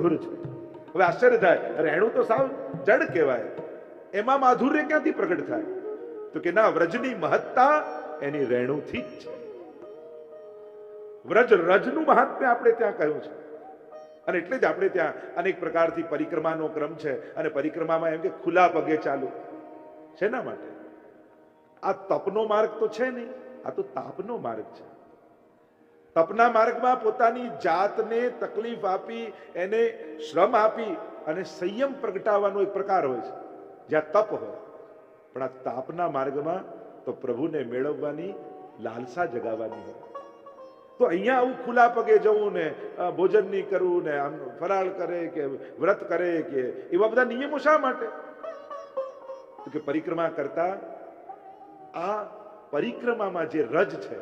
મધુર છે. હવે આશ્ચર્ય થાય, રેણું તો સાવ જડ કહેવાય, એમાં માધુર્ય ક્યાંથી પ્રગટ થાય? તો કે ના, વ્રજની મહત્તા એની રેણુથી જ છે. વ્રજ રજનું મહાત્મ્ય આપણે ત્યાં કહ્યું છે. અને એટલે જ આપણે ત્યાં અનેક પ્રકારથી પરિક્રમાનો ક્રમ છે. અને પરિક્રમામાં એમ કે ખુલ્લા પગે ચાલુ. શેના માટે? આ તપનો માર્ગ તો છે નહીં, આ તો તાપનો માર્ગ છે. તપના માર્ગમાં પોતાની જાતને તકલીફ આપી, એને શ્રમ આપી અને સંયમ પ્રગટાવવાનો એક પ્રકાર હોય છે, જ્યાં તપ હોય. પણ આ તાપના માર્ગમાં તો પ્રભુને મેળવવાની લાલસા જગાવવાની હોય. તો અહીંયા આવું ખુલ્લા પગે જવું ને ભોજન નહીં કરવું ને આમ ફરાળ કરે કે વ્રત કરે કે એવા બધા નિયમો શા માટે? તો કે પરિક્રમા કરતા આ પરિક્રમામાં જે રજ છે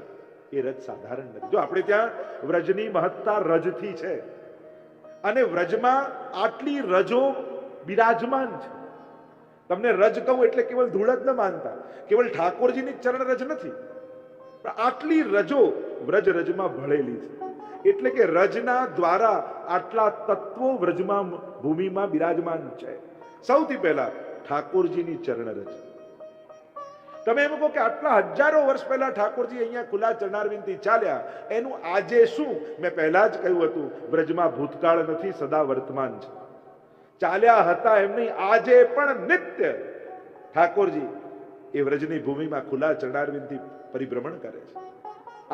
એ રજ સાધારણ નથી. જો આપણે ત્યાં વ્રજની મહત્તા રજથી છે અને વ્રજમાં આટલી રજો બિરાજમાન છે. તમને રજ કહું એટલે કેવલ ધૂળ જ ન માનતા, કેવલ ઠાકોરજીની ચરણ રજ નથી, પણ આટલી રજો વ્રજ રજમાં ભળેલી છે. એટલે કે રજના દ્વારા આટલા તત્વો વ્રજમાં ભૂમિમાં બિરાજમાન છે. સૌથી પહેલા ઠાકોરજીની ચરણ રજ. તમે એમ કહો કે આટલા હજારો વર્ષ પહેલા ઠાકોરજી અહીંયા ખુલ્લા ચરણારવિંદથી ચાલ્યા, એનું આજે શું? મેં પહેલા જ કહ્યું હતું, વ્રજમાં ભૂતકાળ નથી, સદા વર્તમાન છે. ચાલ્યા હતા એમ નહીં, આજે પણ નિત્ય ઠાકોરજી એ વ્રજની ભૂમિમાં ખુલ્લા ચરણારવિંદથી પરિભ્રમણ કરે છે.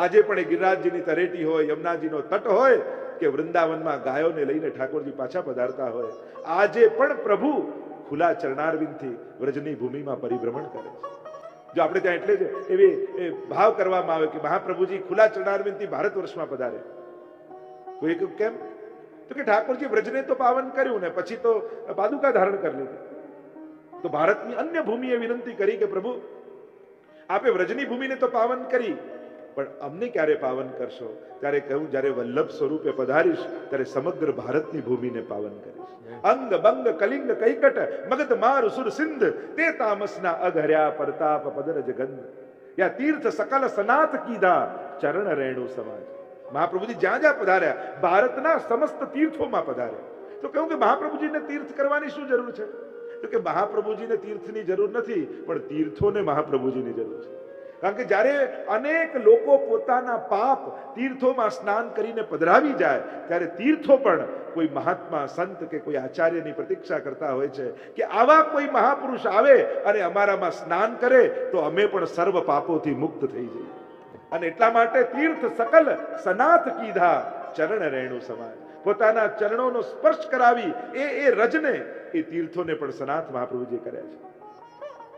આજે પણ એ ગિરિરાજજીની તરેટી હોય, યમુનાજીનો તટ હોય કે વૃંદાવનમાં ગાયોને લઈને ઠાકોરજી પાછા પધારતા હોય, આજે પણ પ્રભુ ખુલ્લા ચરણારવિંદથી વ્રજની ભૂમિમાં પરિભ્રમણ કરે છે. જો આપણે ત્યાં એટલે જ એવી ભાવ કરવામાં આવે કે મહાપ્રભુજી ખુલ્લા ચરણારવિંદથી ભારત વર્ષમાં પધારે. કોઈ કેમ? તો કે ઠાકોરજી વ્રજને તો પાવન કર્યું ને પછી તો પાદુકા ધારણ કરી લીધી. તો ભારતની અન્ય ભૂમિએ વિનંતી કરી કે પ્રભુ આપે વ્રજની ભૂમિને તો પાવન કરી, પણ અમને ક્યારે પાવન કરશો? ત્યારે કહ્યું, જ્યારે વલ્લભ સ્વરૂપે પધારીશ ત્યારે સમગ્ર ભારતની ભૂમિને પાવન કરીશ. અંગ બંગ કલિંગ કૈકટ મગધ માર સુર સિંધ તે તામસના અઘર્યા પરતાપ પદરજ ગંધ યા તીર્થ સકલ સનાત કીધા ચરણ રેણુ સમાજ. મહાપ્રભુજી જ્યાં જ્યાં પધાર્યા ભારતના સમસ્ત તીર્થોમાં પધાર્યા. તો કહ્યું કે મહાપ્રભુજીને તીર્થ કરવાની શું જરૂર છે? તો કે મહાપ્રભુજીને તીર્થની જરૂર નથી, પણ તીર્થોને મહાપ્રભુજીની જરૂર છે. કારણ કે જ્યારે અનેક લોકો પોતાના પાપ તીર્થોમાં સ્નાન કરીને પધરાવી જાય, ત્યારે તીર્થો પણ કોઈ મહાત્મા સંત કે કોઈ આચાર્યની પ્રતીક્ષા કરતા હોય છે કે આવા કોઈ મહાપુરુષ આવે અને અમારામાં સ્નાન કરે તો અમે પણ સર્વ પાપોથી મુક્ત થઈ જઈએ. અને એટલા માટે તીર્થ સકલ સનાથ કીધા ચરણ રેણુ સમાજ. પોતાના ચરણોનો સ્પર્શ કરાવી એ રજને એ તીર્થોને પણ સનાથ મહાપ્રભુજી કર્યા છે.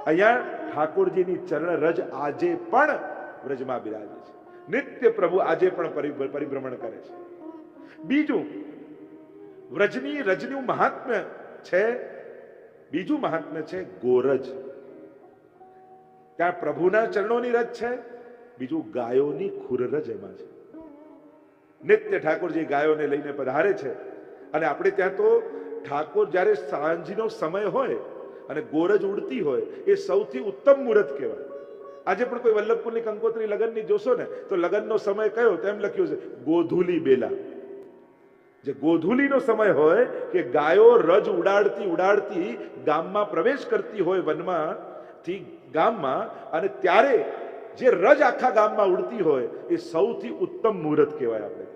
અહીંયા ઠાકોરજીની ચરણ રજ આજે પણ વ્રજમાં બિરાજે છે. નિત્ય પ્રભુ આજે પણ પરિભ્રમણ કરે છે. બીજું વ્રજની રજનું મહાત્મ્ય છે. બીજું મહાત્મ્ય છે ગોરજ. ત્યાં પ્રભુના ચરણોની રજ છે, બીજું ગાયોની ખુરરજ એમાં છે. નિત્ય ઠાકોરજી ગાયોને લઈને પધારે છે. અને આપણે ત્યાં તો ઠાકોર જ્યારે સાંજનો સમય હોય અને ગોરજ ઉડતી હોય એ સૌથી ઉત્તમ મુહૂર્ત કહેવાય. આજે પણ કોઈ વલ્લભપુરની કંકોત્રી લગ્નની જોશો ને તો લગ્નનો સમય કયો તેમ લખ્યું છે ગોધુલી બેલા. જે ગોધુલીનો સમય હોય કે ગાયો રજ ઉડાડતી ઉડાડતી ગામમાં પ્રવેશ કરતી હોય વનમાંથી ગામમાં, અને ત્યારે જે રજ આખા ગામમાં ઉડતી હોય એ સૌથી ઉત્તમ મુહૂર્ત કહેવાય આપણે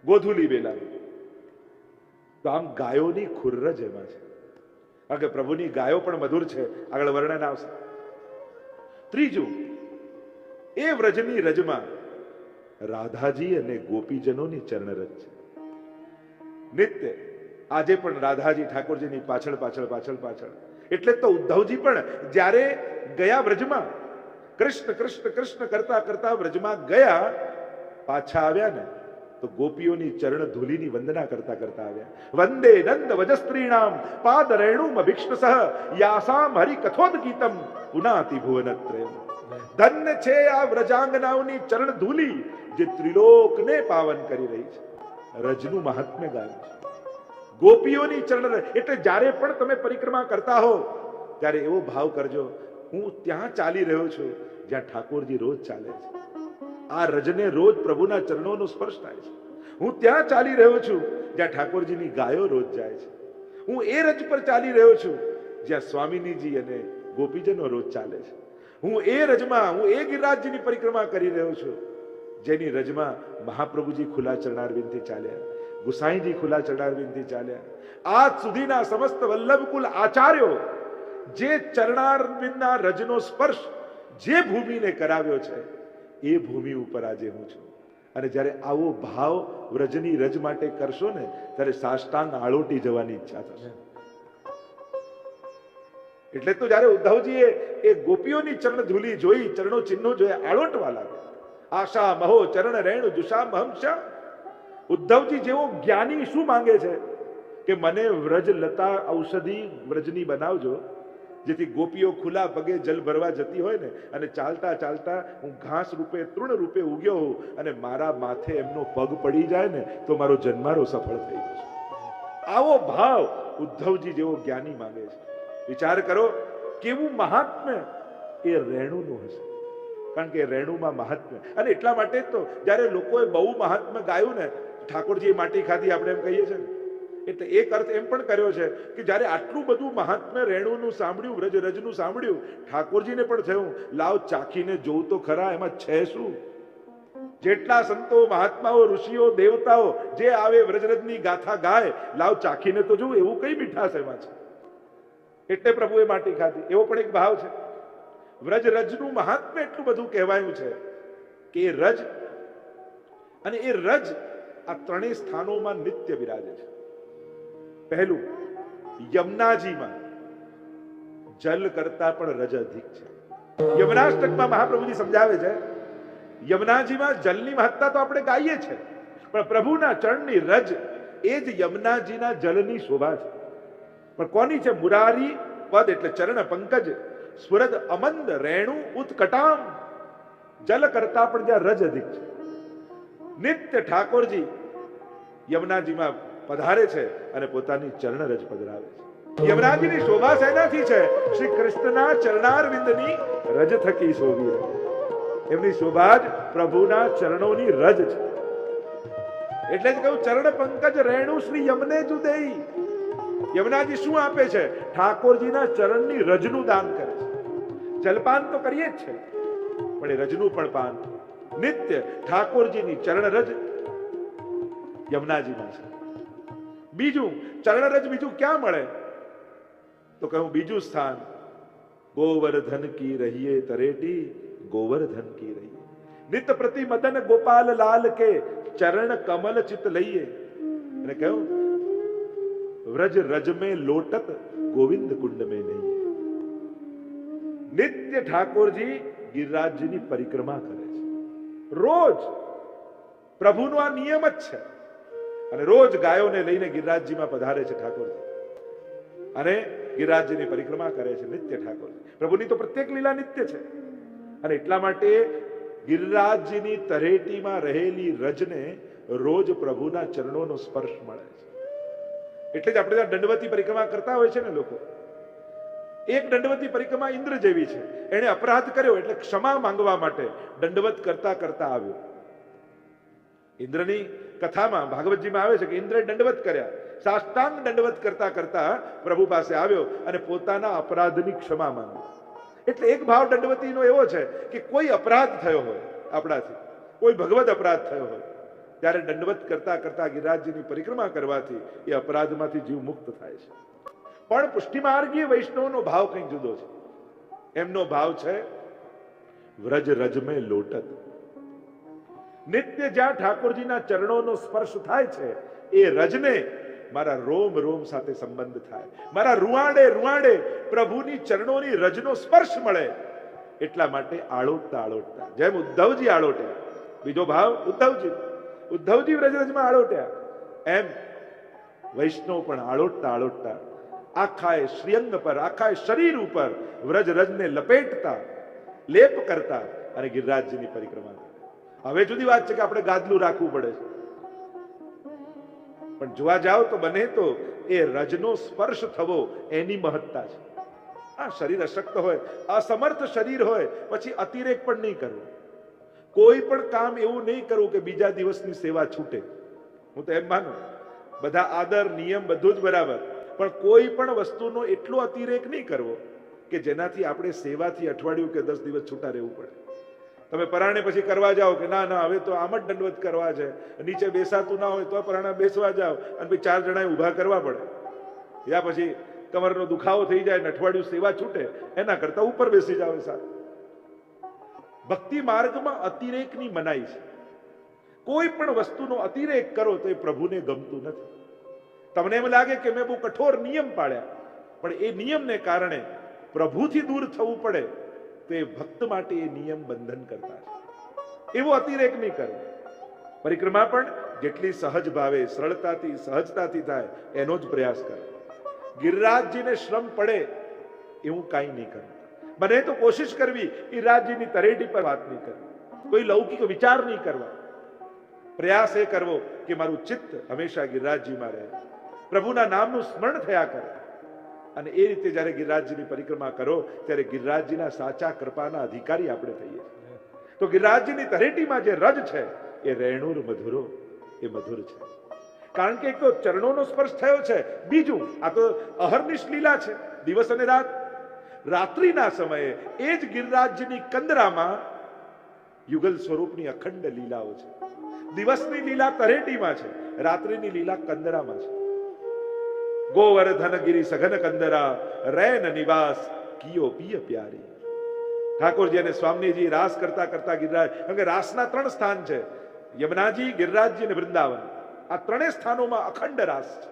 ગોધુલી બેલા. તો આમ ગાયોની ખુરરજ એમાં છે. કારણ કે પ્રભુની ગાયો પણ મધુર છે, આગળ વર્ણન આવશે. ત્રીજું, એ વ્રજની રજમાં રાધાજી અને ગોપીજનોની ચરણરજ છે. નિત્ય આજે પણ રાધાજી ઠાકોરજીની પાછળ પાછળ પાછળ પાછળ. એટલે તો ઉદ્ધવજી પણ જ્યારે ગયા વ્રજમાં કૃષ્ણ કૃષ્ણ કૃષ્ણ કરતા કરતા વ્રજમાં ગયા, પાછા આવ્યા ને તો ગોપીઓની ચરણ ધૂલીની વંદના કરતા કરતા આવ્યા. વંદે નંદ વજસ્ત્રીણામ પાદ રેણુમ ભિક્ષસહ યાસામ હરિ કથોદ ગીતમ પુનાતિ ભુવનત્રયમ. ધન્ય છે આ વ્રજાંગનાઓની ચરણ ધૂલી જે ત્રિલોકને પાવન કરી રહી છે. રજનું મહાત્મ્ય ગાયું છે. ગોપીઓની ચરણ. એટલે જ્યારે પણ તમે પરિક્રમા કરતા હો ત્યારે એવો ભાવ કરજો, હું ત્યાં ચાલી રહ્યો છું જ્યાં ઠાકોરજી રોજ ચાલે છે. આ રજને રોજ પ્રભુના ચરણોનો સ્પર્શ થાય છે. હું ત્યાં ચાલી રહ્યો છું જ્યાં ઠાકોરજીની ગાયો રોજ જાય છે. હું એ રજ પર ચાલી રહ્યો છું જ્યાં સ્વામિનીજી અને ગોપીજનો રોજ ચાલે છે. હું એ રજમાં, હું એ ગિરિરાજજીની પરિક્રમા કરી રહ્યો છું જેની રજમાં મહાપ્રભુજી ખુલ્લા ચરણારવિંદથી ચાલ્યા, ગુસાઈજી ખુલ્લા ચરણારવિંદથી ચાલ્યા. આજ સુધીના સમસ્ત વલ્લભકુલ આચાર્યો જે ચરણારવિંદના રજનો સ્પર્શ જે ભૂમિને કરાવ્યો છે એ ભૂમિ ઉપર આજે હું છું. અને જ્યારે આવો ભાવ વ્રજની રજ માટે કરશો ને ત્યારે સાષ્ટાંગ આળોટી જવાની ઈચ્છા થશે. એટલે તો જ્યારે ઉદ્ધવજીએ એ ગોપીઓની ચરણ ધૂલી જોઈ, ચરણો ચિહ્નો જોયા, આળોટવા લાગ્યા. આશા મહો ચરણ રેણુ જુષા મહંશા. ઉદ્ધવજી જેવો જ્ઞાની શું માંગે છે કે મને વ્રજ લતા ઔષધિ વ્રજની બનાવજો, જેથી ગોપીઓ ખુલ્લા પગે જલ ભરવા જતી હોય ને અને ચાલતા ચાલતા હું ઘાસ રૂપે તૃણ રૂપે ઉગ્યો હોઉં અને મારા માથે એમનો પગ પડી જાય ને તો મારો જન્મારો સફળ થઈ જશે. આવો ભાવ ઉદ્ધવજી જેવો જ્ઞાની માંગે છે. વિચાર કરો કેવું મહાત્મ્ય એ રેણુનું હશે, કારણ કે રેણુમાં મહાત્મ્ય. અને એટલા માટે જ તો જ્યારે લોકોએ બહુ મહાત્મ્ય ગાયું ને, ઠાકોરજીએ માટી ખાધી આપણે એમ કહીએ છીએ ને, એટલે એક અર્થ એમ પણ કર્યો છે કે જ્યારે આટલું બધું મહાત્મ્ય રેણુનું સાંભળ્યું, વ્રજ રજનું સાંભળ્યું, ઠાકોરજીને પણ થયું લાવ ચાખીને જોઉં તો ખરા એમાં છે શું. જેટલા સંતો મહાત્માઓ ઋષિઓ દેવતાઓ જે આવે વ્રજરજની ગાથા ગાય, લાવ ચાખીને તો જોઉં એવું કઈ મીઠાશ એમાં છે. એટલે પ્રભુએ માટી ખાધી, એવો પણ એક ભાવ છે. વ્રજ રજનું મહાત્મ્ય એટલું બધું કહેવાયું છે કે એ રજ અને એ રજ આ ત્રણેય સ્થાનોમાં નિત્ય બિરાજે છે. પહેલું, યમુનાજીમાં જલ કરતા પણ રજ અધિક છે. યમુનાષ્ટકમાં મહાપ્રભુજી સમજાવે છે યમુનાજીમાં જલની મહત્તા તો આપણે ગાઈએ છે, પણ પ્રભુના ચરણની રજ એ જ યમુનાજીના જલની શોભા છે. પણ કોની છે? મુરારી પદ એટલે ચરણ પંકજ, સ્ફુરદ અમંદ રેણુ ઉત્કટામ. જલ કરતા પણ જ્યાં રજ અધિક છે. નિત્ય ઠાકોરજી યમુનાજીમાં પધારે છે અને પોતાની ચરણ રજ પધરાવે છે. યમુનાજીની શોભા શેનાથી છે? શ્રી કૃષ્ણના ચરણારવિંદની રજ થકી શોભી રહે. એમની શોભા જ પ્રભુના ચરણોની રજ છે. એટલે જ કહ્યું ચરણ પંકજ રેણુ શ્રી યમને જુદેઈ. યમુનાજી શું આપે છે? ઠાકોરજીના ચરણની રજનું દાન કરે છે. જલપાન તો કરીએ જ છે, પણ એ રજનું પણ પાન. નિત્ય ઠાકોરજીની ચરણ રજ યમુનાજીમાં છે. બીજું ચરણ રજ બીજું ક્યાં મળે? તો કહું બીજું સ્થાન ગોવર્ધન કી રહીએ તરેટી, ગોવર્ધન કી રહીએ. નિત્ય પ્રતિ મદન ગોપાલ લાલ કે ચરણ કમલ ચિત લઈએ. અને કહ્યું વ્રજ રજ में लोटत गोविंद कुंड में नहीं. નિત્ય ઠાકોરજી ગિરિરાજજીની પરિક્રમા કરે છે રોજ. પ્રભુનો આ નિયમ જ છે. અને રોજ ગાયોને લઈને ગિરિરાજજીમાં પધારે છે ઠાકોરજી અને ગિરિરાજજીની પરિક્રમા કરે છે નિત્ય ઠાકોરજી. પ્રભુની તો પ્રત્યેક લીલા નિત્ય છે. અને એટલા માટે ગિરિરાજજીની તરેટીમાં રહેલી રજને રોજ પ્રભુના ચરણોનો સ્પર્શ મળે છે. એટલે જ આપણે ત્યાં દંડવતી પરિક્રમા કરતા હોય છે ને લોકો. એક દંડવતી પરિક્રમા ઇન્દ્ર જેવી છે. એણે અપરાધ કર્યો એટલે ક્ષમા માંગવા માટે દંડવત કરતા કરતા આવ્યો. ઇન્દ્રની કથામાં ભાગવતજીમાં આવે છે કે ઇન્દ્રે દંડવત કર્યા, સાષ્ટાંગ દંડવત કરતા કરતા પ્રભુ પાસે આવ્યો અને પોતાના અપરાધની ક્ષમા માંગી. એટલે એક ભાવ દંડવતીનો એવો છે કે કોઈ અપરાધ થયો હોય આપણાથી, કોઈ ભગવદ અપરાધ થયો હોય, ત્યારે દંડવત કરતા કરતા ગિરિરાજજીની પરિક્રમા કરવાથી એ અપરાધમાંથી જીવ મુક્ત થાય છે. પણ પુષ્ટિમાર્ગીય વૈષ્ણવનો ભાવ કંઈક જુદો છે. એમનો ભાવ છે વ્રજ રજ મેં લોટત. નિત્ય જ્યાં ઠાકોરજીના ચરણોનો સ્પર્શ થાય છે એ રજને મારા રોમ રોમ સાથે સંબંધ થાય, મારા રૂવાડે રૂવાડે પ્રભુની ચરણોની રજનો સ્પર્શ મળે. એટલા માટે આળોટતા આળોટતા, જેમ ઉદ્ધવજી આળોટ્યા, બીજો ભાવ ઉદ્ધવજી વ્રજરજમાં આળોટ્યા, એમ વૈષ્ણવ પણ આળોટતા આળોટતા આખાએ શ્રીઅંગ પર, આખાએ શરીર ઉપર વ્રજ રજને લપેટતા, લેપ કરતા અને ગિરિરાજજીની પરિક્રમા કરતા. હવે જુદી વાત છે કે આપણે ગાદલું રાખવું પડે છે, પણ જોવા જાઓ તો બને તો એ રજનો સ્પર્શ થવો એની મહત્તા છે. આ શરીર અશક્ત હોય, અસમર્થ શરીર હોય, પછી અતિરેક પણ નહીં કરવો. કોઈ પણ કામ એવું નહીં કરવું કે બીજા દિવસની સેવા છૂટે. હું તો એમ માનું, બધા આદર નિયમ બધું જ બરાબર, પણ કોઈ પણ વસ્તુનો એટલો અતિરેક નહીં કરવો કે જેનાથી આપણે સેવાથી અઠવાડિયું કે 10 દિવસ છૂટા રહેવું પડે. તમે પરાણે પછી કરવા જાઓ કે ના હવે તો આમ જ દંડવત કરવા છે, નીચે બેસાતું ના હોય તો પરાણા બેસવા જાઓ અને પછી 4 જણાએ ઊભા કરવા પડે, યા પછી કમરનો દુખાવો થઈ જાય ને અઠવાડિયું સેવા છૂટે, એના કરતા ઉપર બેસી જાવ. સારું, ભક્તિ માર્ગમાં અતિરેકની મનાઈ છે. કોઈ પણ વસ્તુનો અતિરેક કરો તો એ પ્રભુને ગમતું નથી. તમને એમ લાગે કે મેં બહુ કઠોર નિયમ પાડ્યા, પણ એ નિયમને કારણે પ્રભુથી દૂર થવું પડે તો એ ભક્ત માટે એ નિયમ બંધન કરતા છે. એવો અતિરેક નહીં કરવો. પરિક્રમા પણ જેટલી સહજ ભાવે, સરળતાથી, સહજતાથી થાય એનો જ પ્રયાસ કરે. ગિરિરાજજીને શ્રમ પડે એવું કાંઈ નહીં કરવું. મને તો કોશિશ કરવી ગિરિરાજજીની તરેટી પર વાત નહીં કરવી, કોઈ લૌકિક વિચાર નહીં કરવા. પ્રયાસ એ કરવો કે મારું ચિત્ત હંમેશા ગિરિરાજજીમાં રહે, પ્રભુના નામનું સ્મરણ થયા કરે. અને એ રીતે જ્યારે ગિરિરાજજીની પરિક્રમા કરો ત્યારે ગિરિરાજજીના સાચા કૃપાના અધિકારી આપણે થઈએ. તો ગિરિરાજજીની તરેટીમાં જે રજ છે એ રેણુર મધુરો, એ મધુર છે. કારણ કે એક તો ચરણોનો સ્પર્શ થયો છે, બીજું આ તો અહર્નિશ લીલા છે, દિવસ અને રાત. રાત્રિના સમયે એ જ ગિરિરાજજીની કંદરામાં યુગલ સ્વરૂપની અખંડ લીલાઓ છે. દિવસની લીલા તરેટીમાં છે, રાત્રિની લીલા કંદરામાં છે. ગોવર્ધન ગિરી સઘન કંદરા, રૈન નિવાસ કિયો પિય પ્યારી. ઠાકોરજી અને સ્વામીજી રાસ કરતા કરતા ગિરિરાજ, કારણ કે રાસના 3 સ્થાન છે, યમુનાજી, ગિરિરાજજી અને વૃંદાવન. આ 3 સ્થાનોમાં અખંડ રાસ છે.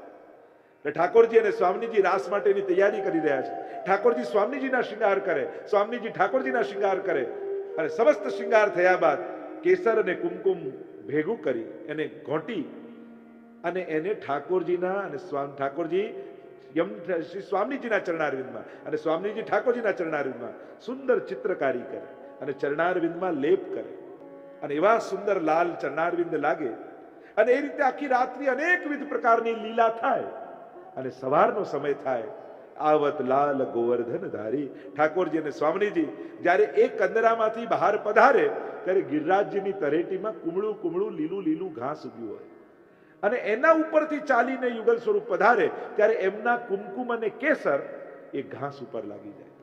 ઠાકોરજી અને સ્વામીજી રાસ માટેની તૈયારી કરી રહ્યા છે. ઠાકોરજી સ્વામીજીના શૃંગાર કરે, સ્વામીજી ઠાકોરજીના શૃંગાર કરે, અને સમસ્ત શૃંગાર થયા બાદ કેસર અને કુમકુમ ભેગું કરી એને ઘોંટી અને એને ઠાકોરજીના અને ઠાકોરજી શ્રી સ્વામીજીના ચરણારવિંદમાં અને સ્વામીજી ઠાકોરજીના ચરણારવિંદમાં સુંદર ચિત્રકારી કરે અને ચરણારવિંદમાં લેપ કરે, અને એવા સુંદર લાલ ચરણારવિંદ લાગે. અને એ રીતે આખી રાત્રિ અનેકવિધ પ્રકારની લીલા થાય, અને સવારનો સમય થાય, આવત લાલ ગોવર્ધન ધારી. ઠાકોરજી અને સ્વામીજી જ્યારે એ કંદરામાંથી બહાર પધારે ત્યારે ગિરિરાજજીની તરેટીમાં કુમળું કુમળું લીલું લીલું ઘાસ ઉગ્યું હોય, અને એના ઉપરથી ચાલીને યુગલ સ્વરૂપ પધારે ત્યારે એમના કુમકુમ અને કેસર એ ઘાસ ઉપર લાગી જાય.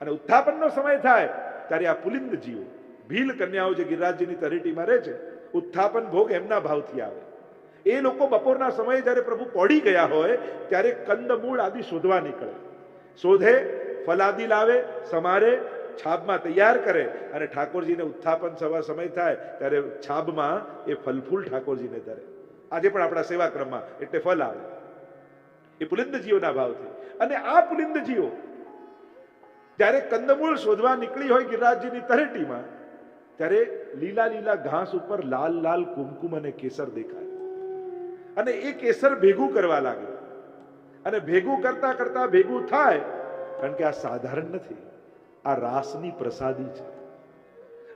અને ઉત્થાપનનો સમય થાય ત્યારે આ પુલિંદ જીવો, ભીલ કન્યાઓ જે ગિરિરાજજીની તરેટીમાં રહે છે, ઉત્થાપન ભોગ એમના ભાવથી આવે. એ લોકો બપોરના સમયે જ્યારે પ્રભુ પડી ગયા હોય ત્યારે કંદમૂળ આદિ શોધવા નીકળે. શોધે, ફલાદી લાવે, સમારે, છાબમાં તૈયાર કરે, અને ઠાકોરજીને ઉત્થાપન સમય થાય ત્યારે છાબમાં એ ફલફૂલ ઠાકોરજીને ધરે. આજે પણ આપણા સેવાક્રમમાં એટલે ફલ આવે, એ પુલિંદજીઓના ભાવથી. અને આ પુલિંદજીઓ જ્યારે કંદમૂળ શોધવા નીકળી હોય ગિરિરાજજીની તરેટીમાં, ત્યારે લીલા લીલા ઘાસ ઉપર લાલ લાલ કુમકુમ અને કેસર દેખાય, અને એ કેસર ભેગું કરવા લાગે. અને ભેગું કરતા કરતા ભેગું થાય, કારણ કે આ સાધારણ નથી, આ રાસની પ્રસાદી છે.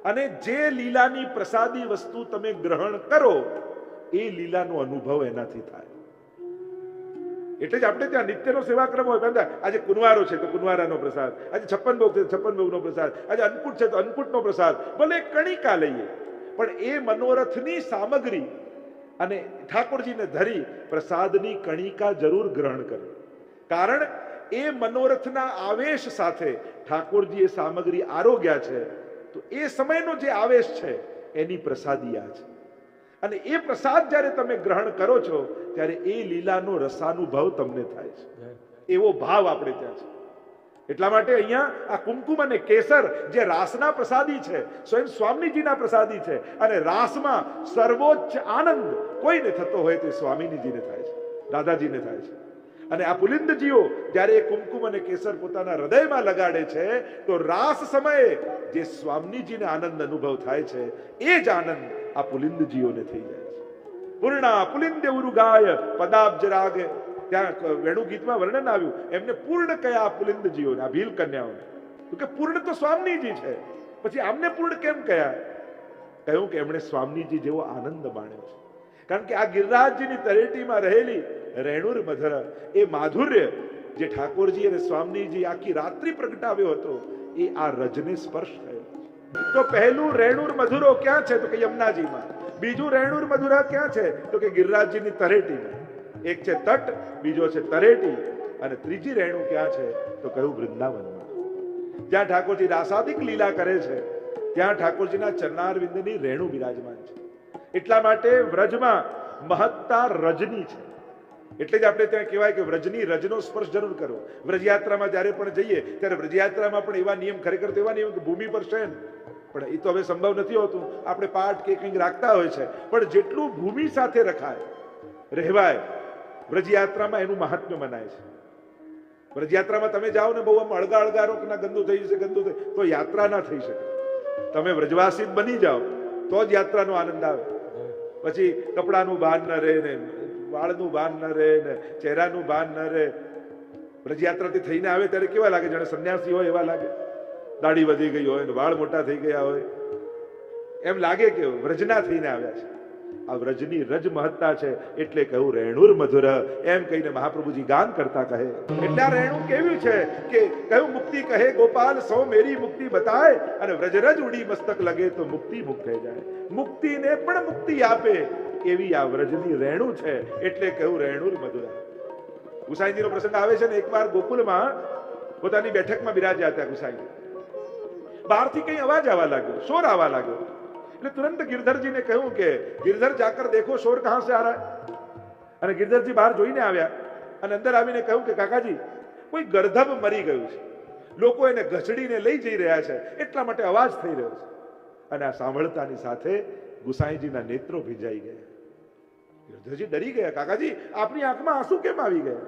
અને જે લીલાની પ્રસાદી વસ્તુ તમે ગ્રહણ કરો એ લીલાનો અનુભવ એનાથી થાય. એટલે જ આપણે ત્યાં નિત્યનો સેવાક્રમ હોય, આજે કુંવારો છે તો કુંવારાનો પ્રસાદ, આજે 56 ભોગ છે તો 56 ભોગનો પ્રસાદ, આજે અન્નકૂટ છે તો અન્નકૂટનો પ્રસાદ, ભલે કણિકા લઈએ, પણ એ મનોરથની સામગ્રી અને ઠાકોરજીને ધરી પ્રસાદની કણિકા જરૂર ગ્રહણ કરવી. કારણ એ મનોરથના આવેશ સાથે ઠાકોરજી એ સામગ્રી આરોગ્યા છે, તો એ સમયનો જે આવેશ છે એની પ્રસાદી આ છે. અને એ પ્રસાદ જ્યારે તમે ગ્રહણ કરો છો ત્યારે એ લીલાનો રસાનુભવ તમને થાય છે. એવો ભાવ આપણે ત્યાં છે. એટલા માટે અહીંયા આ કુમકુમ અને કેસર જે રાસના પ્રસાદી છે, સ્વયં સ્વામીજીના પ્રસાદી છે, અને રાસમાં સર્વોચ્ચ આનંદ કોઈને થતો હોય તો સ્વામીજીને થાય છે, દાદાજીને થાય છે. અને આ પુલિંદજીઓ જ્યારે એ કુમકુમ અને કેસર પોતાના હૃદયમાં લગાડે છે તો રાસ સમયે જે સ્વામીજીને આનંદ અનુભવ થાય છે એ જ આનંદ આ પુલિંદજીઓને થઈ જાય છે. પૂર્ણા પુલિંદ ઉરુગાય પદાબ્જ રાગે, ત્યાં વેણુ ગીતમાં વર્ણન આવ્યું, એમને પૂર્ણ કયા પુલિંદજીઓને, આ ભીલ કન્યાઓને. તો કે પૂર્ણ તો સ્વામીજી છે, પછી આમને પૂર્ણ કેમ કયા? કહ્યું કે એમણે સ્વામીજી જેવો આનંદ માણ્યો છે. કારણ કે આ ગિરિરાજજીની તરેટીમાં રહેલી રેણુર મધુર એ માધુર્ય જે ઠાકોરજી અને સ્વામીજી આખી રાત્રિ પ્રગટાવ્યો હતો એ આ રજને સ્પર્શ થયો. તો પહેલું રેણુર મધુરો ક્યાં છે? તો કે યમુનાજીમાં. બીજું રેણુર મધુરા ક્યાં છે? તો કે ગિરિરાજજીની તરેટીમાં. એક છે તટ, બીજો છે તરેટી, અને ત્રીજી રેણુ ક્યાં છે? તો કહ્યું વૃંદાવનમાં. જ્યાં ઠાકોરજી રાસાદિક લીલા કરે છે ત્યાં ઠાકોરજીના ચરણારવિંદની રેણુ બિરાજમાન છે. એટલા માટે વ્રજમાં મહત્તા રજની છે. એટલે જ આપણે ત્યાં કહેવાય કે વ્રજની રજનો સ્પર્શ જરૂર કરવો. વ્રજયાત્રામાં જ્યારે પણ જઈએ ત્યારે વ્રજયાત્રામાં પણ એવા નિયમ, ખરેખર તો એવા નિયમ કે ભૂમિ પર શયન, પણ એ તો હવે સંભવ નથી હોતું. આપણે પાઠ કે કંઈક રાખતા હોય છે, પણ જેટલું ભૂમિ સાથે રખાય, રહેવાય, વ્રજયાત્રામાં એનું મહાત્મ્ય મનાય છે. વ્રજયાત્રામાં તમે જાઓ ને બહુ આમ અળગા અળગા રો કે ના ગંદુ થઈ જશે, ગંદુ થઈ, તો યાત્રા ના થઈ શકે. તમે વ્રજવાસી બની જાઓ તો જ યાત્રાનો આનંદ આવે. પછી કપડાનું ભાન ન રહે ને, વાળનું ભાન ન રહે ને, ચહેરાનું ભાન ન રહે. વ્રજયાત્રાથી થઈને આવે ત્યારે કેવા લાગે? જાણે સંન્યાસી હોય એવા લાગે. દાઢી વધી ગઈ હોય ને વાળ મોટા થઈ ગયા હોય, એમ લાગે કે વ્રજના થઈને આવ્યા છે. આ વ્રજની રજ મહત્તા છે. એટલે કહ્યું રેણુર મધુર, એમ કહીને મહાપ્રભુજી ગાન કરતા કહે. એટલે આ રેણુ કેવી છે કે કહ્યું મુક્તિ કહે ગોપાલ સૌ મેરી મુક્તિ બતાય, અને વ્રજરજ ઉડી મસ્તક લગે તો મુક્તિ મુક્ત થઈ જાય. મુક્તિને પણ મુક્તિ આપે એવી આ વ્રજની રેણુ છે. એટલે કહ્યું રેણુર મધુર. ગુસાઈજીનો પ્રસંગ આવે છે ને, એકવાર ગોકુલમાં પોતાની બેઠકમાં બિરાજ્યા હતા ગુસાઈજી. બહારથી કઈ અવાજ આવવા લાગ્યો, શોર આવવા લાગ્યો. એટલે તુરંત गिरधर ने કહ્યું કે गिरधर जाकर देखो शोर कहां से आ रहा है. અને गिरधरજી બહાર જોઈને આવ્યા અને અંદર આવીને કહ્યું કે કાકાજી, કોઈ ગર્ધબ મરી ગયું છે, લોકો એને ઘસડીને લઈ જઈ રહ્યા છે, એટલા માટે અવાજ થઈ રહ્યો છે. અને આ સાંભળતાની સાથે ગુસાઈજીના નેત્રો ભીંજાઈ ગયા. गिरधरજી ડરી ગયા, કાકાજી આપની આંખમાં આંસુ કેમ આવી ગયા?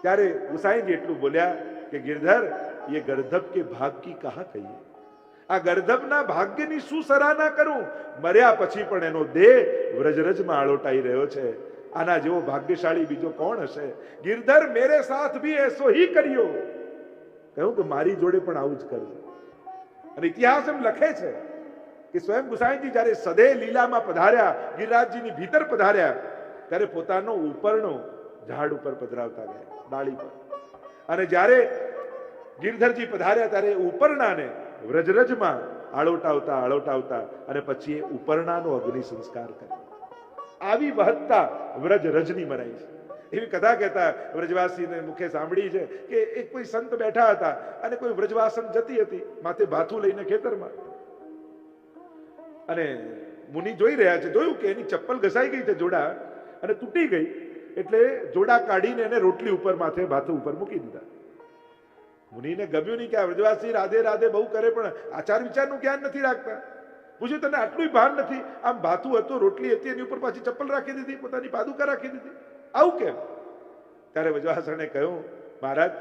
ત્યારે ગુસાઈજી એટલું બોલ્યા કે गिरधर, ये गर्दभ के भाग की कहा कहिए. આ ગર્ધબના ભાગ્યની શું સરાહના કરું? મર્યા પછી પણ એનો દેહ વ્રજરજમાં આળોટાઈ રહ્યો છે. આના જેવો ભાગ્યશાળી બીજો કોણ હશે? गिरधर मेरे साथ भी ऐसो ही करियो. કહ્યું કે મારી જોડે પણ આવું જ કરજો. અને ઇતિહાસ એમ લખે છે કે સ્વયં ગુસાઈજી જ્યારે સદે લીલામાં પધાર્યા, ગિરિરાજજીની ભીતર પધાર્યા, ત્યારે પોતાનો ઉપરનો ઝાડ ઉપર પધરાવતા ગયા, ડાળી પર. અને જ્યારે ગિરધરજી પધાર્યા ત્યારે ઉપરણાને વ્રજરજમાં આળોટાવતા અને પછી એ ઉપરણાનો અગ્નિ સંસ્કાર કર્યો. આવી મહત્તા વ્રજરજની મનાઈ છે. એવી કથા કહેતા વ્રજવાસીને મુખે સાંભળી છે કે એક કોઈ સંત બેઠા હતા અને કોઈ વ્રજવાસન જતી હતી, માથે ભાથું લઈને ખેતરમાં, અને મુનિ જોઈ રહ્યા છે. જોયું કે એની ચપ્પલ ઘસાઈ ગઈ છે, જોડા, અને તૂટી ગઈ. એટલે જોડા કાઢીને એને રોટલી ઉપર માથે ભાથું ઉપર મૂકી દીધા. મુનિને ગમ્યું નહીં કે આ વ્રજવાસી રાધે રાધે બહુ કરે પણ આચાર વિચારનું જ્ઞાન નથી રાખતા. પૂછ્યું તને આટલું ભાન નથી? આમ ભાથું હતું, રોટલી હતી, એની ઉપર પાછી ચપ્પલ રાખી દીધી, પોતાની પાદુકા રાખી દીધી, આવું કેમ? ત્યારે વ્રજવાસણે કહ્યું, મહારાજ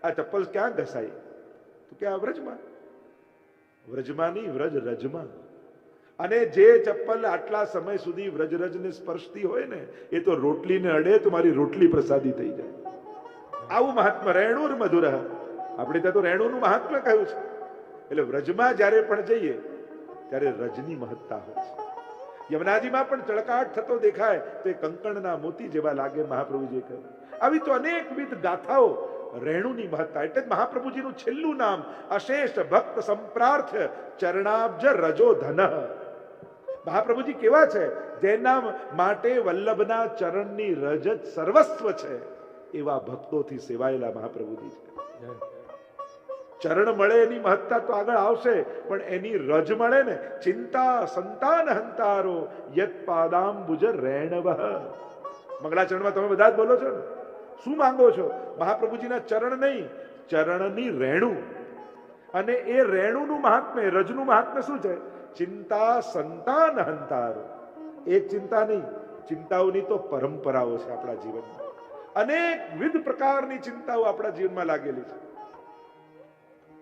આ ચપ્પલ ક્યાં ઘસાઈ? તો કે આ વ્રજમાં. વ્રજમાં નહીં, વ્રજ રજમાં. અને જે ચપ્પલ આટલા સમય સુધી વ્રજરજને સ્પર્શતી હોય ને, એ તો રોટલીને અડે તો મારી રોટલી પ્રસાદી થઈ જાય. આવું મહાત્મા રેણુર મધુર. આપણે ત્યાં તો રેણુનું મહાત્મ્ય કહ્યું છે. એટલે વ્રજમાં જ્યારે પણ જઈએ ત્યારે રજની મહત્તા હોય છે. યમુનાજીમાં પણ ચળકાટ થતો દેખાય તો એ કંકણના મોતી જેવા લાગે, મહાપ્રભુજીએ કહ્યું. આવી તો અનેકવિધ ગાથાઓ રેણુની મહત્તા. એટલે જ મહાપ્રભુજીનું છેલ્લું નામ અશેષ ભક્ત સંપ્રાર્થ ચરણાબ્જ રજો ધન. મહાપ્રભુજી કેવા છે? જેના માટે વલ્લભના ચરણની રજત સર્વસ્વ છે, એવા ભક્તોથી સેવાયેલા મહાપ્રભુજી છે. ચરણ મળે એની મહત્તા તો આગળ આવશે, પણ એની રજ મળે ને, ચિંતા સંતાન હંતારો યત પાદાંબુજ રેણવ. મંગળાચરણમાં તમે બધા જ બોલો છો ને, શું માંગો છો? મહાપ્રભુજીના ચરણ નહીં, ચરણની રેણુ. અને એ રેણુનું મહાત્મ્ય, રજનું મહાત્મ્ય શું છે? ચિંતા સંતાન હંતારો. એક ચિંતા નહીં, ચિંતાઓની તો પરંપરાઓ છે આપણા જીવનમાં. અનેકવિધ પ્રકારની ચિંતાઓ આપણા જીવનમાં લાગેલી છે.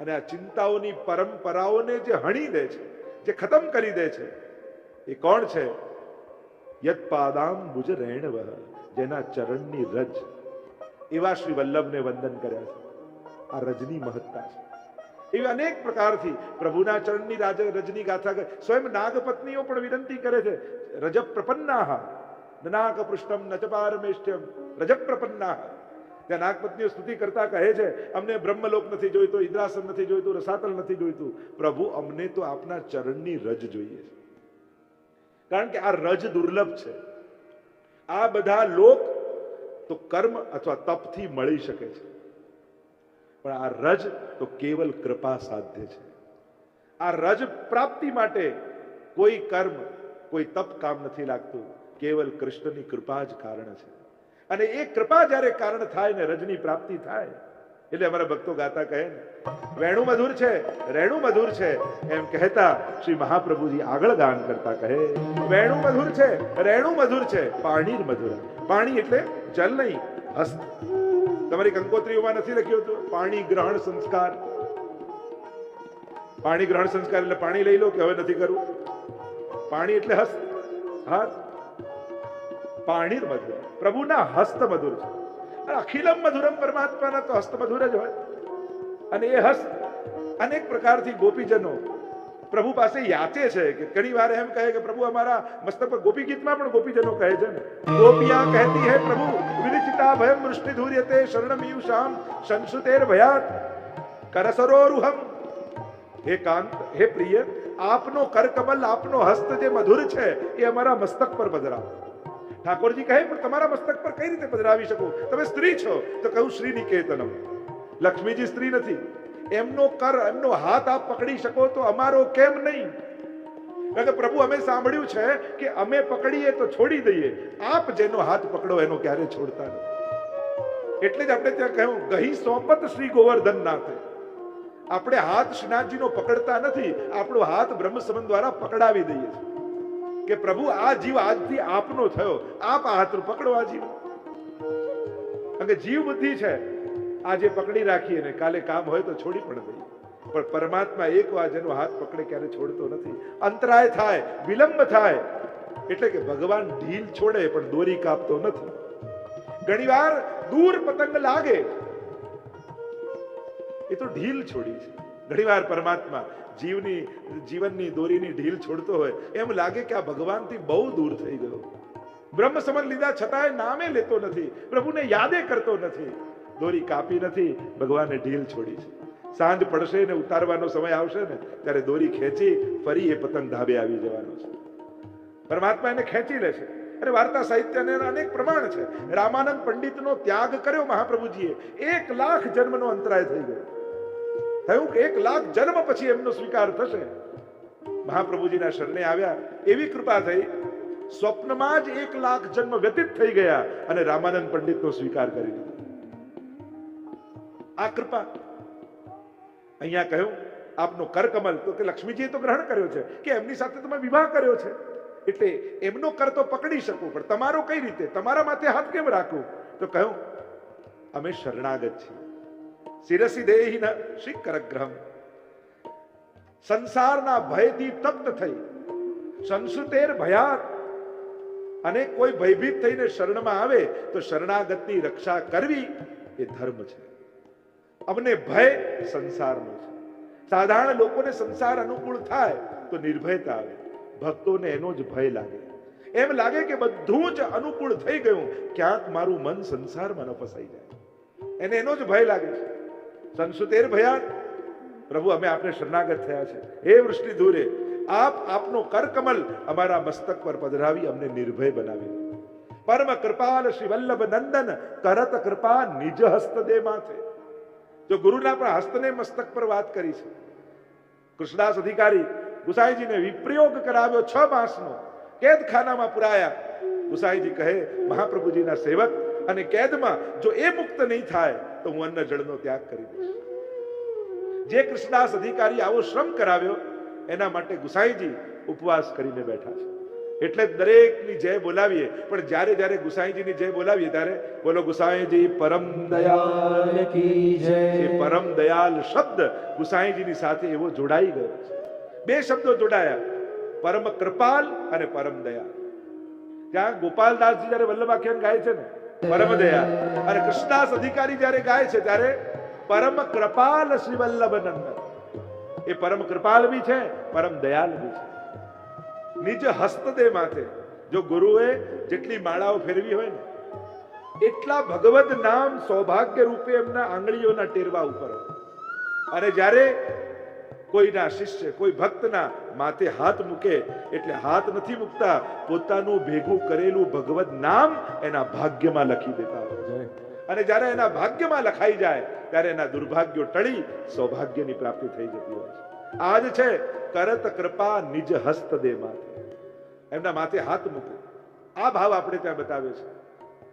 અને આ ચિંતાઓની પરંપરાઓને જે હણી દે છે, જે ખતમ કરી દે છે, એ કોણ છે? યત પાદાંબુજ રેણવ, જેના ચરણની રજ. એવા શ્રી વલ્લભને વંદન કર્યા છે. આ રજની મહત્તા છે. એવી અનેક પ્રકારથી પ્રભુના ચરણની રજની ગાથા કરે. સ્વયં નાગપત્નીઓ પણ વિનંતી કરે છે, રજ પ્રપન્નાહ નાગ પૃષ્ઠમ નચપારમેષ્ઠ્યમ રજ પ્રપન્નાહ. ત્યાં નાગપત્નીઓ સ્તુતિ કરતા કહે છે, અમને બ્રહ્મલોક નથી જોઈતો, ઇન્દ્રાસન નથી જોઈતું, રસાતલ નથી જોઈતું, પ્રભુ અમને તો આપના ચરણની રજ જોઈએ છે. કારણ કે આ રજ દુર્લભ છે. આ બધા લોક તો કર્મ અથવા તપથી મળી શકે છે, પણ આ રજ તો કેવલ કૃપા સાધ્ય છે. આ રજ પ્રાપ્તિ માટે કોઈ કર્મ કોઈ તપ કામ નથી લાગતું, કેવલ કૃષ્ણની કૃપા જ કારણ છે. અને એ કૃપા જ્યારે કારણ થાય ને રજની પ્રાપ્તિ થાય, એટલે અમારા ભક્તો ગાતા કહે ને, વેણુ મધુર છે રેણુ મધુર છે, એમ કહેતા શ્રી મહાપ્રભુજી આગળ ગાન કરતા કહે, વેણુ મધુર છે રેણુ મધુર છે, પાણી મધુર. પાણી એટલે જલ નહીં, હસ્ત. તમારી કંકોત્રીઓમાં નથી લખ્યું હતું પાણી ગ્રહણ સંસ્કાર? પાણી ગ્રહણ સંસ્કાર એટલે પાણી લઈ લો કે હવે નથી કરવું. પાણી એટલે હસ્ત, હાથ. પાણી મધુર, પ્રભુના હસ્ત મધુર છે. અખિલમ મધુરમ, પરમાત્માના તો હસ્ત મધુર જ હોય. અને એ હસ્ત અનેક પ્રકારથી ગોપીજનો પ્રભુ પાસે યાચે છે. કે ઘણી વાર એમ કહે કે પ્રભુ અમારા મસ્તક પર, ગોપી ગીતમાં પણ ગોપીજનો કહે છે ને, ગોપિયા કહેતી હે પ્રભુ વિરિચિતા ભયમ વૃષ્ટિ ધૂર્યતે શરણમીયુષામ સંસુતેર ભયાત કરસરોરુહમ. હે કાંત, હે પ્રિય, આપનો કરકમલ, આપનો હસ્ત જે મધુર છે એ અમારા મસ્તક પર પધરાવો. ઠાકોરજી કહે પણ તમારા મસ્તક પર કઈ રીતે પધરાવી શકું? તમે સ્ત્રી છો. તો કહું શ્રી નિકેતનમ. લક્ષ્મીજી સ્ત્રી નથી. એમનો કર, એમનો હાથ આપ પકડી શકો તો અમારો કેમ નહીં? કારણ કે પ્રભુ અમે સાંભળ્યું છે કે અમે પકડીએ તો છોડી દઈએ, આપ જેનો હાથ પકડો એનો ક્યારે છોડતા નથી. એટલે જ આપણે ત્યાં કહ્યું ગહી સોંપત શ્રી ગોવર્ધન નાથે. આપણે હાથ શ્રીનાથજીનો પકડતા નથી, આપણો હાથ બ્રહ્મ સંબંધ દ્વારા પકડાવી દઈએ છીએ કે પ્રભુ આ જીવ આજથી આપનો થયો, આપ આ હાથ પકડો આ જીવ. કારણ કે જીવ બુદ્ધિ છે, આજે પકડી રાખીએ ને કાલે કામ હોય તો છોડી પણ દઈએ, પણ પરમાત્મા એક વાર જેનો હાથ પકડે ક્યારે છોડતો નથી. અંતરાય થાય, વિલંબ થાય, એટલે કે ભગવાન ઢીલ છોડે પણ દોરી કાપતો નથી. ઘણી વાર દૂર પતંગ લાગે એ તો ઢીલ છોડી છે. ઘણી વાર પરમાત્મા જીવનની દોરીની ઢીલ છોડતો હોય એમ લાગે કે આ ભગવાનથી બહુ દૂર થઈ ગયો. બ્રહ્મ સમજ લીધા છતાંય નામે લેતો નથી, પ્રભુને યાદે કરતો નથી. દોરી કાપી નથી, ભગવાને ઢીલ છોડી છે. સાંજ પડશે ને ઉતારવાનો સમય આવશે ને ત્યારે દોરી ખેંચી ફરી એ પતંગ ધાબે આવી જવાનો છે. પરમાત્મા એને ખેંચી લેશે. અને વાર્તા સાહિત્યને અનેક પ્રમાણ છે. રામાનંદ પંડિતનો ત્યાગ કર્યો મહાપ્રભુજીએ, 1 લાખ જન્મનો અંતરાય થઈ ગયો. થયું કે 1 લાખ જન્મ પછી એમનો સ્વીકાર થશે. મહાપ્રભુજીના શરણે આવ્યા, એવી કૃપા થઈ, સ્વપ્નમાં જ 1 લાખ જન્મ વ્યતીત થઈ ગયા અને રામાનંદ પંડિતનો સ્વીકાર કરી લીધો. આ કૃપા. અહીંયા કહ્યું આપનો કરકમલ, તો કે લક્ષ્મીજીએ તો ગ્રહણ કર્યો છે કે એમની સાથે તમે વિવાહ કર્યો છે, એટલે એમનો કર તો પકડી શકું, પણ તમારો કઈ રીતે, તમારા માથે હાથ કેમ રાખું? તો કહ્યું અમે શરણાગત છીએ. શિરસી દેહી ન શ્રી કરગ્રહમ. સંસારના ભયથી તપ્ત થઈ, સંસુતેર ભયાત, અને કોઈ ભયભીત થઈને શરણમાં આવે તો શરણાગતની રક્ષા કરવી એ ધર્મ છે. અમને ભય સંસારનો છે. સાધારણ લોકોને સંસાર અનુકૂળ થાય તો નિર્ભયતા આવે, ભક્તોને એનો જ ભય લાગે. એમ લાગે કે બધું જ અનુકૂળ થઈ ગયું, ક્યાંક મારું મન સંસારમાં ન ફસાઈ જાય, એને એનો જ ભય લાગે છે. સંસુતેર ભયાત, પ્રભુ અમે આપને શરણાગત થયા છે. હે વૃષ્ટિ ધૂરે, આપનો કરકમલ અમારા મસ્તક પર પધરાવી અમને નિર્ભય બનાવી. પરમ કૃપાલ શ્રી વલ્લભ નંદન કરત કૃપા નિજ હસ્ત દે માથે. જો ગુરુના પણ હસ્તને મસ્તક પર વાત કરી છે. કૃષ્ણદાસ અધિકારી ગુસાઈજીને વિપ્રયોગ કરાવ્યો 6 માસનો, કેદખાનામાં પુરાયા. ગુસાઈજી કહે મહાપ્રભુજીના સેવક અને કેદમાં જો એ મુક્ત નહીં થાય તો હું અન્ન જળનો ત્યાગ કરી દઈશ. જે કૃષ્ણદાસ અધિકારી આવો શ્રમ કરાવ્યો એના માટે ગુસાઈજી ઉપવાસ કરીને બેઠા છે. એટલે દરેકની જય બોલાવીએ, પણ જ્યારે જ્યારે ગુસાઈજીની જય બોલાવીએ ત્યારે બોલો ગુસાઈજી પરમ દયાલ કી જય. એ પરમ દયાલ શબ્દ ગુસાઈજીની સાથે એવો જોડાઈ ગયો છે. 2 શબ્દો જોડાયા, પરમ કૃપાલ અને પરમ દયાલ. ત્યાં ગોપાલદાસજી જ્યારે વલ્લભાખ્યાન ગાય છે ને પરમ દયાલ, અને કૃષ્ણદાસ અધિકારી જ્યારે ગાય છે ત્યારે પરમ કૃપાલ શ્રી વલ્લભ નંદન. એ પરમ કૃપાલ બી છે, પરમ દયાલ બી છે. નિજ હસ્તદે માથે. જો ગુરુએ જેટલી માળાઓ ફેરવી હોય ને એટલા ભગવદ નામ સૌભાગ્ય રૂપે એમના આંગળીઓના ટેરવા ઉપર હોય. અને જ્યારે કોઈના શિષ્ય કોઈ ભક્તના માથે હાથ મૂકે એટલે હાથ નથી મૂકતા, પોતાનું ભેગું કરેલું ભગવત નામ એના ભાગ્યમાં લખી દેતા હોય. અને જ્યારે એના ભાગ્યમાં લખાઈ જાય ત્યારે એના દુર્ભાગ્યો ટળી સૌભાગ્યની પ્રાપ્તિ થઈ જતી હોય છે. આજ છે કરત કૃપા નિજ હસ્ત દે માથે, એમના માથે હાથ મૂકે, આ ભાવ આપણે ત્યાં બતાવે છે.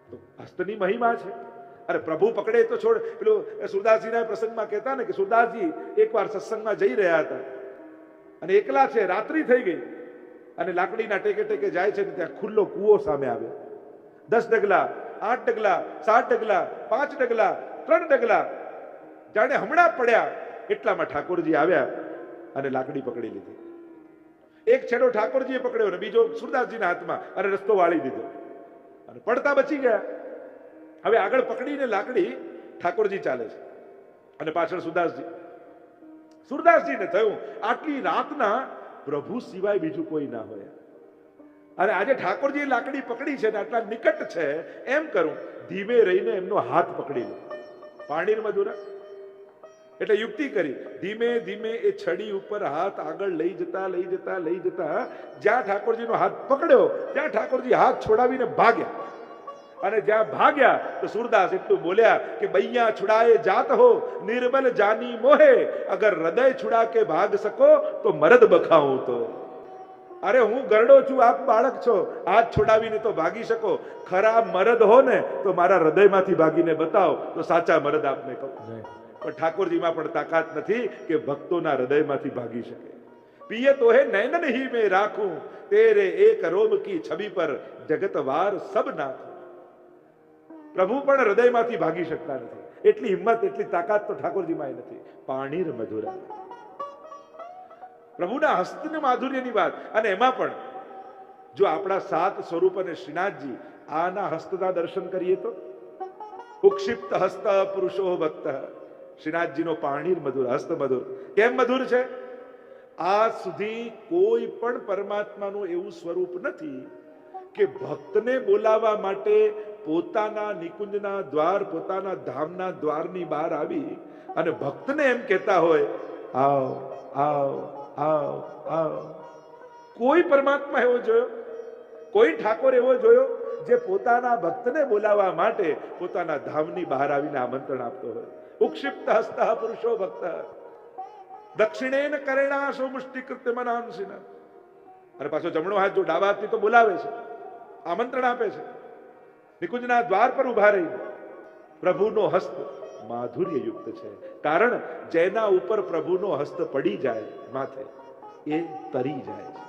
તો હસ્તની મહિમા છે. અરે પ્રભુ પકડે તો છોડ. પેલું સુરદાસજીના પ્રસંગમાં કહેતા ને કે સુરદાસજી એકવાર સત્સંગમાં જઈ રહ્યા હતા અને એકલા છે, રાત્રિ થઈ ગઈ અને લાકડીના ટેકે ટેકે જાય છે ને ત્યાં ખુલ્લો કૂવો સામે આવે. 10 ડગલા, 8 ડગલા, 7 ડગલા, 5 ડગલા, 3 ડગલા, જાણે હમણાં પડ્યા એટલામાં ઠાકોરજી આવ્યા અને લાકડી પકડી લીધી. એક છેડો ઠાકોરજીએ પકડ્યો ને બીજો સુરદાસજીના હાથમાં અને રસ્તો વાળી દીધો અને પડતા બચી ગયા. હવે આગળ પકડીને લાકડી ઠાકોરજી ચાલે છે અને પાછળ સુરદાસજીને થયું આટલી રાતના પ્રભુ સિવાય બીજું કોઈ ના હોય અને આજે ઠાકોરજી લાકડી પકડી છે ને આટલા નિકટ છે, એમ કરું ધીમે રહીને એમનો હાથ પકડી લો. પાણીર મધુરા એટલે યુક્તિ કરી, ધીમે ધીમે એ છડી ઉપર હાથ આગળ લઈ જતા જ્યાં ઠાકોરજીનો હાથ પકડ્યો ત્યાં ઠાકોરજી હાથ છોડાવીને ભાગ્યા. અને જ્યાં ભાગ્યા તો સુરદાસ એટલું બોલ્યા કે બૈયા છુડાએ જાત હો નિર્બલ જાની મોહે, અગર હૃદય છુડા કે ભાગ સકો તો મરદ બખાઉં તો. અરે હું ગરડો છું, આપ બાળક છો, હાથ છોડાવીને તો ભાગી શકો. ખરા મરદ હો ને તો મારા હૃદયમાંથી ભાગીને બતાવો તો સાચા મરદ આપને કહું. પણ ઠાકોરજીમાં પણ તાકાત નથી કે ભક્તોના હૃદયમાંથી ભાગી શકે. પિય તો હે નૈનન હી મેં રાખું, તેરે એક રોમ કી છબી પર જગત વાર સબ નાખું. પ્રભુ પણ હૃદયમાંથી ભાગી શકતા નથી. એટલી હિંમત, એટલી તાકાત તો ઠાકોરજીમાં નથી. પાણીર મધુરા, પ્રભુના હસ્તના માધુર્યની વાત. અને એમાં પણ જો આપણા 7 સ્વરૂપ અને શ્રીનાથજી આના હસ્તના દર્શન કરીએ તો ઉક્ષિપ્ત હસ્ત પુરુષો ભક્ત. શ્રીનાથજીનો પાણીર મધુર, હસ્ત મધુર. કેમ મધુર છે? આજ સુધી કોઈ પણ પરમાત્માનું એવું સ્વરૂપ નથી કે ભક્તને બોલાવવા માટે પોતાના નિકુંજના દ્વાર, પોતાના ધામના દ્વારની બહાર આવી અને ભક્તને એમ કહેતા હોય આવ આવ આવ આવ. કોઈ પરમાત્મા એવો જોયો? કોઈ ઠાકોર એવો જોયો જે પોતાના ભક્તને બોલાવવા માટે પોતાના ધામની બહાર આવીને આમંત્રણ આપતો હોય? ઉક્ષિપ્ત હસ્ત પુરુષો ભક્ત દક્ષિણેન કરેણાશો મુષ્ટિકૃત્ય મનાંસિના. અને પાછો જમણો હાથ જો ડાબા હાથથી તો બોલાવે છે, આમંત્રણ આપે છે. નિકુંજના દ્વાર પર ઉભા રહી પ્રભુનો હસ્ત માધુર્ય યુક્ત છે. કારણ જેના ઉપર પ્રભુનો હસ્ત પડી જાય માથે એ તરી જાય છે.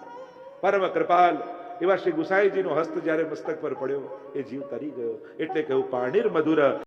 પરમ કૃપાલ એવા શ્રી ગુસાઈજીનો હસ્ત જ્યારે મસ્તક પર પડ્યો એ જીવ તરી ગયો. એટલે કહ્યું પાણીર મધુર.